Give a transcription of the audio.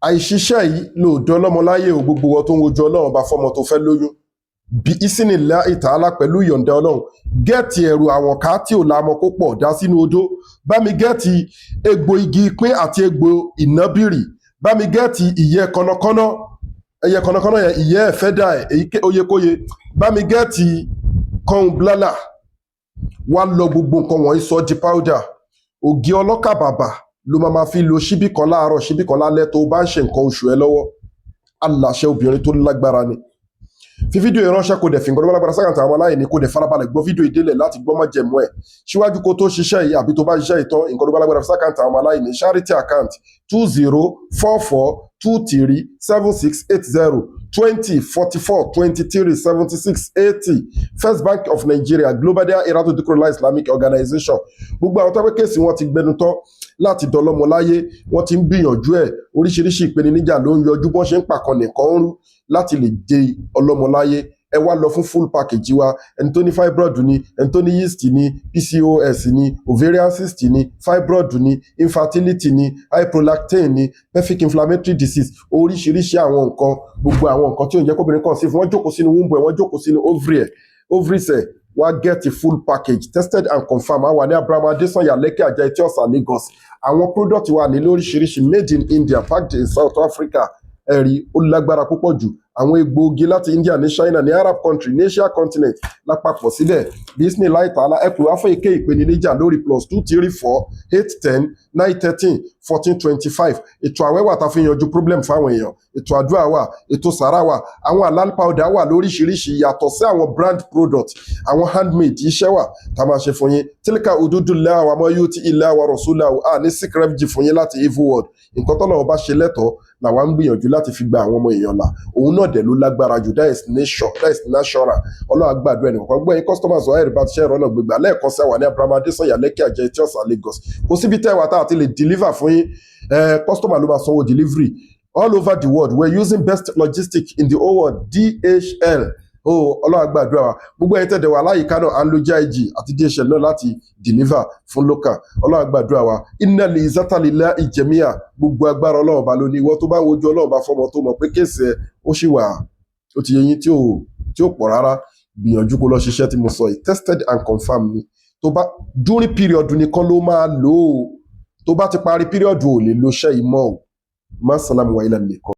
àìṣiṣẹ́ yìí lóòdọ́ lọ́mọláyé ò gbogbo wọn tó ń wojú ọlọ́run bá fọmọ tó fẹ́ lóyún bí ìsìnìlá ìtàlá pẹ̀lú ìyọ̀ǹda ọlọ́run gẹ́ẹ̀tì ẹ̀rù àwọn ká tí ò lámọ kó pọ̀ dá sínú odó bá mi gẹ́ẹ̀tì egbò igi ìpín àti egbò ìnábìrì bá mi gẹ́ẹ̀tì ìyẹ́ kọ́nàkọ́nà ẹyẹ kọ́nàkọ́nà yẹn ìyẹ́ ẹ̀fẹ́dà èyí oyekóye bá mi gẹ́ẹ̀tì kọ́ńblálà wá lọ gbogbo nǹkan wọ̀nyí sọ di powder ògì ọlọ́kà bàbà ló máa fi lo ṣíbí kan láàárọ̀ ṣíbí kan lálẹ́ tó bá ń ṣe nǹkan oṣù ẹ lọ́wọ́ aláṣẹ obìnrin tó lágbára ni fi fídíò ìránṣẹ́ kò dẹ̀ fi nǹkan tó lágbára sákàtà àwọn aláìní kò dẹ̀ farabalẹ̀ gbọ́ fídíò ìdílé láti gbọ́ májẹ̀mú ẹ̀ síwájú kó tó ṣiṣẹ́ yìí àbí tó bá ṣiṣẹ́ ìtàn nǹkan tó lágbára sákàtà àwọn aláìní charity account 2044237680 2044237680 First Bank of Nigeria Global Dahiratu Dhikrlahi Islamic Organization gbogbo àwọn tó pé kéèsì wọn ti gbẹnu tán láti dọlọ́mọ láyé wọ́n ti ń gbìyànjú ẹ̀ oríṣiríṣi ìpèníjà ló ń yọjú bọ́n ṣe ń pàkan nìkan ń rú láti lè dé ọlọ́mọ láyé ẹ wá lọ fún full package wa ẹni tó ní fibroid ni ẹni tó ní yeast ni PCOS ni ovarian cyst ni fibroid ni infertility ni hyprolactin ni pelvic inflammatory disease oríṣiríṣi àwọn nǹkan gbogbo àwọn nǹkan tí ò ń jẹ́ kóbìnrin kan sí fún wọ́n jókòó sínú womb ẹ̀ wọ́n jókòó sínú ovaries ẹ̀ wá get a full package tested and confirmed àwa ní Abraham Adesanya Lekki Ajah Etí Ọ̀sà Lagos àwọn product wa ní lóríṣiríṣi made in India packed in South Africa ẹ̀rí ó lágbára púpọ̀ jù àwọn egbòogi láti India ní China ní Arab country ní Asia continent lápapọ̀ sílẹ̀ bismillah ta'ala ẹ̀pù wá fún èké ìpèníjà lórí +234-810-913-1425 ètò àwẹ́wà tá fi yanjú problem fáwọn èèyàn ètò àdúrà wà ètò sàrà wà àwọn halal powder wà lóríṣiríṣi yàtọ̀ sí àwọn brand product àwọn handmade iṣẹ́ wà tá máa ṣe fún yín tílíkà ududullah wa ma yuti illa wa rasulahu ní sick refugee fún yín láti evil world nǹkan tọ́lọ́run bá ṣe lẹ́tọ̀ọ́ làwa ń gbìyànjú láti fi gba àwọn ọmọ èèyàn là òun náà dẹ̀ ló lágbára jù that is natural ọlọ́run àgbàdo ẹnì kan gbọ́ yín customers wà ẹ̀rì bá ti ṣe ẹ̀rọ náà gbégbá lẹ́ẹ̀kan sí àwa ní Abraham Adesanya Lekki Ajah Etí Ọ̀sà Lagos kò síbi tẹ́wà tá a ti lè deliver fún yín customer ló máa sanwó delivery all over the world we're using best logistics in the whole world DHL ọlọ́run àgbàdo àwa gbogbo ẹ̀yin tẹ̀dẹ̀ wà láyìíká náà à ń lo GIG àti DHL náà láti deliver fún local ọlọ́run àgbàdo àwa inna l-izzata lillahi jami'a gbogbo agbára ọlọ́run bá lóní ìwọ tó bá wojú ọlọ́run bá fọmọ tó mọ̀ pé kéèsì ẹ ó sì wà ó ti yẹ yín tí ó pọ̀ rárá gbìyànjú kó lọ ṣiṣẹ́ tí mo sọ yìí tested and confirmed ni tó bá during period nìkan ló máa lò ó tó bá ti parí period ò lè lo iṣẹ́ ìmọ̀ ò má sàlámù wa ilẹ̀ nìkan.